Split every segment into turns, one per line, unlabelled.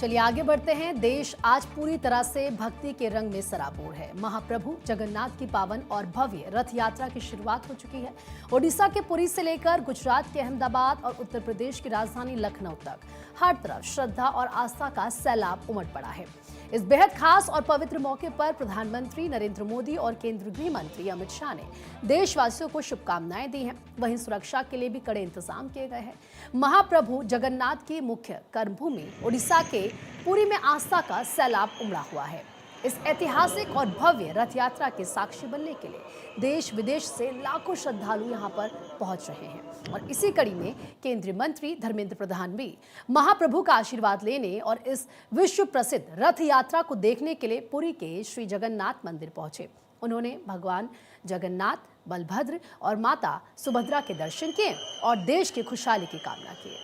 चलिए आगे बढ़ते हैं। देश आज पूरी तरह से भक्ति के रंग में सराबोर है। महाप्रभु जगन्नाथ की पावन और भव्य रथ यात्रा की शुरुआत हो चुकी है। ओडिशा के पुरी से लेकर गुजरात के अहमदाबाद और उत्तर प्रदेश की राजधानी लखनऊ तक हर तरफ श्रद्धा और आस्था का सैलाब उमड़ पड़ा है। इस बेहद खास और पवित्र मौके पर प्रधानमंत्री नरेंद्र मोदी और केंद्रीय गृह मंत्री अमित शाह ने देशवासियों को शुभकामनाएं दी हैं। वहीं सुरक्षा के लिए भी कड़े इंतजाम किए गए हैं। महाप्रभु जगन्नाथ की मुख्य कर्मभूमि ओडिशा के पुरी में आस्था का सैलाब उमड़ा हुआ है। इस ऐतिहासिक और भव्य रथ यात्रा के साक्षी बनने के लिए देश विदेश से लाखों श्रद्धालु यहां पर पहुंच रहे हैं और इसी कड़ी में केंद्रीय मंत्री धर्मेंद्र प्रधान भी महाप्रभु का आशीर्वाद लेने और इस विश्व प्रसिद्ध रथ यात्रा को देखने के लिए पुरी के श्री जगन्नाथ मंदिर पहुंचे। उन्होंने भगवान जगन्नाथ, बलभद्र और माता सुभद्रा के दर्शन किए और देश की खुशहाली की कामना की।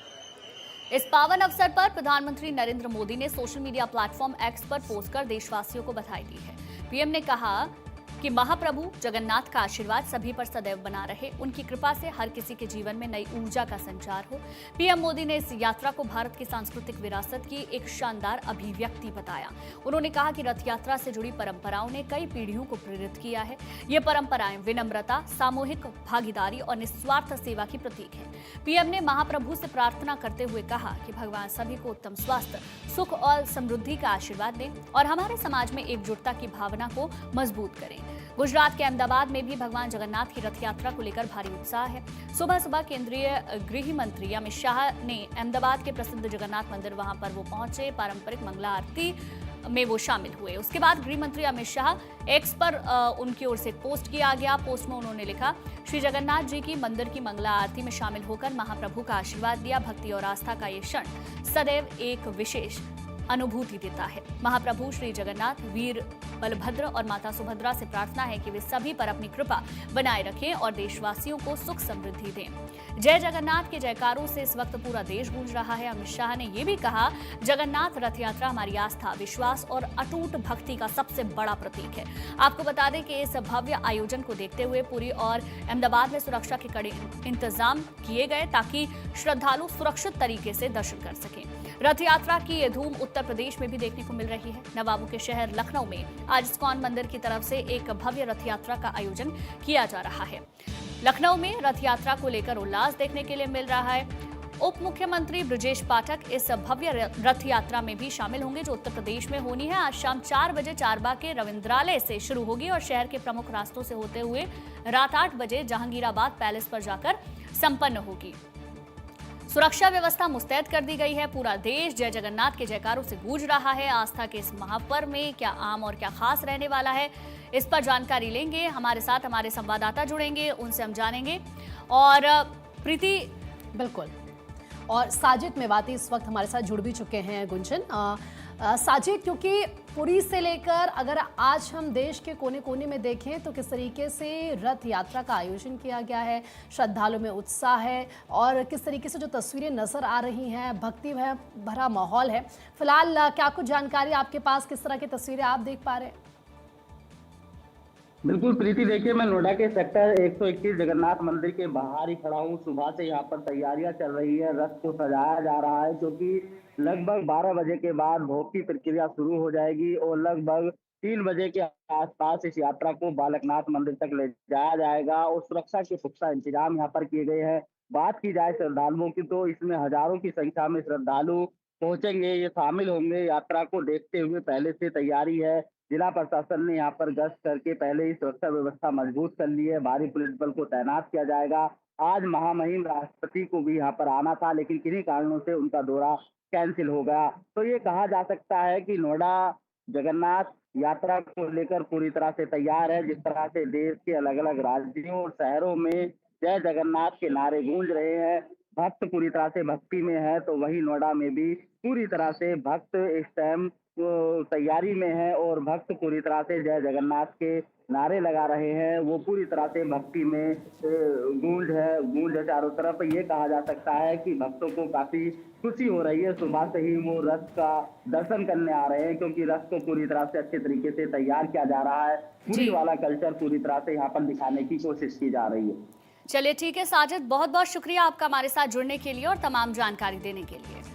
इस पावन अवसर पर प्रधानमंत्री नरेंद्र मोदी ने सोशल मीडिया प्लेटफॉर्म एक्स पर पोस्ट कर देशवासियों को बधाई दी है। पीएम ने कहा कि महाप्रभु जगन्नाथ का आशीर्वाद सभी पर सदैव बना रहे, उनकी कृपा से हर किसी के जीवन में नई ऊर्जा का संचार हो। पीएम मोदी ने इस यात्रा को भारत की सांस्कृतिक विरासत की एक शानदार अभिव्यक्ति बताया। उन्होंने कहा कि रथ यात्रा से जुड़ी परंपराओं ने कई पीढ़ियों को प्रेरित किया है। ये परंपराएं विनम्रता, सामूहिक भागीदारी और निस्वार्थ सेवा की प्रतीक है। पीएम ने महाप्रभु से प्रार्थना करते हुए कहा कि भगवान सभी को उत्तम स्वास्थ्य, सुख और समृद्धि का आशीर्वाद दें और हमारे समाज में एकजुटता की भावना को मजबूत करें। गुजरात के अहमदाबाद में भी भगवान जगन्नाथ की रथ यात्रा को लेकर भारी उत्साह है। सुबह सुबह केंद्रीय गृह मंत्री अमित शाह ने अहमदाबाद के प्रसिद्ध जगन्नाथ मंदिर वहां पर वो पहुंचे, पारंपरिक मंगला आरती में वो शामिल हुए। उसके बाद गृह मंत्री अमित शाह एक्स पर उनकी ओर से एक पोस्ट किया गया। पोस्ट में उन्होंने लिखा, श्री जगन्नाथ जी की मंदिर की मंगला आरती में शामिल होकर महाप्रभु का आशीर्वाद दिया। भक्ति और आस्था का ये क्षण सदैव एक विशेष अनुभूति देता है। महाप्रभु श्री जगन्नाथ, वीर बलभद्र और माता सुभद्रा से प्रार्थना है कि वे सभी पर अपनी कृपा बनाए रखें और देशवासियों को सुख समृद्धि दें। जय जगन्नाथ के जयकारों से इस वक्त पूरा देश गूंज रहा है। अमित शाह ने यह भी कहा, जगन्नाथ रथ यात्रा हमारी आस्था, विश्वास और अटूट भक्ति का सबसे बड़ा प्रतीक है। आपको बता दें कि इस भव्य आयोजन को देखते हुए पुरी और अहमदाबाद में सुरक्षा के कड़े इंतजाम किए गए ताकि श्रद्धालु सुरक्षित तरीके से दर्शन कर सकें। रथ यात्रा की ये धूम उत्तर प्रदेश में भी देखने को मिल रही है। नवाबों के शहर लखनऊ में आज इस्कॉन मंदिर की तरफ से एक भव्य रथ यात्रा का आयोजन किया जा रहा है। लखनऊ में रथ यात्रा को लेकर उल्लास देखने के लिए मिल रहा है। उप मुख्यमंत्री ब्रजेश पाठक इस भव्य रथ यात्रा में भी शामिल होंगे जो उत्तर प्रदेश में होनी है। आज शाम 4 बजे चारबाग के रविंद्रालय से शुरू होगी और शहर के प्रमुख रास्तों से होते हुए रात 8 बजे जहांगीराबाद पैलेस पर जाकर संपन्न होगी। सुरक्षा व्यवस्था मुस्तैद कर दी गई है। पूरा देश जय जगन्नाथ के जयकारों से गूंज रहा है। आस्था के इस महापर्व में क्या आम और क्या खास रहने वाला है, इस पर जानकारी लेंगे। हमारे साथ हमारे संवाददाता जुड़ेंगे, उनसे हम जानेंगे। और प्रीति,
बिल्कुल, और साजिद मेवाती इस वक्त हमारे साथ जुड़ भी चुके हैं। गुंजन, साजिद, क्योंकि पुरी से लेकर अगर आज हम देश के कोने कोने में देखें तो किस तरीके से रथ यात्रा का आयोजन किया गया है, श्रद्धालुओं में उत्साह है और किस तरीके से जो तस्वीरें नजर आ रही हैं, भक्ति भरा माहौल है। फिलहाल क्या कुछ जानकारी आपके पास, किस तरह की तस्वीरें आप देख पा रहे हैं?
बिल्कुल प्रीति, देखिए मैं नोएडा के सेक्टर 121 जगन्नाथ मंदिर के बाहर ही खड़ा हूँ। सुबह से यहाँ पर तैयारियां चल रही है, रथ को सजाया जा रहा है क्योंकि लगभग 12 बजे के बाद भोग की प्रक्रिया शुरू हो जाएगी और लगभग 3 बजे के आसपास इस यात्रा को बालकनाथ मंदिर तक ले जाया जाएगा और सुरक्षा के पुख्ता इंतजाम यहाँ पर किए गए हैं। बात की जाए श्रद्धालुओं की तो इसमें हजारों की संख्या में श्रद्धालु पहुंचेंगे, ये शामिल होंगे। यात्रा को देखते हुए पहले से तैयारी है। जिला प्रशासन ने यहाँ पर गश्त करके पहले ही सुरक्षा व्यवस्था मजबूत कर ली है। भारी पुलिस बल को तैनात किया जाएगा। आज महामहिम राष्ट्रपति को भी यहाँ पर आना था लेकिन किन्हीं कारणों से उनका दौरा कैंसिल हो गया। तो ये कहा जा सकता है कि नोएडा जगन्नाथ यात्रा को लेकर पूरी तरह से तैयार है। जिस तरह से देश के अलग अलग राज्यों और शहरों में जय जगन्नाथ के नारे गूंज रहे हैं, भक्त पूरी तरह से भक्ति में है, तो वही नोएडा में भी पूरी तरह से भक्त इस टाइम तैयारी में है और भक्त पूरी तरह से जय जगन्नाथ के नारे लगा रहे हैं। वो पूरी तरह से भक्ति में गूंज है चारों तरफ। ये कहा जा सकता है कि भक्तों को काफी खुशी हो रही है। सुबह से ही वो रथ का दर्शन करने आ रहे हैं क्योंकि रथ को पूरी तरह से अच्छे तरीके से तैयार किया जा रहा है। पूरी वाला कल्चर पूरी तरह से यहाँ पर दिखाने की कोशिश की जा रही है।
चलिए ठीक है साजिद, बहुत बहुत शुक्रिया आपका हमारे साथ जुड़ने के लिए और तमाम जानकारी देने के लिए।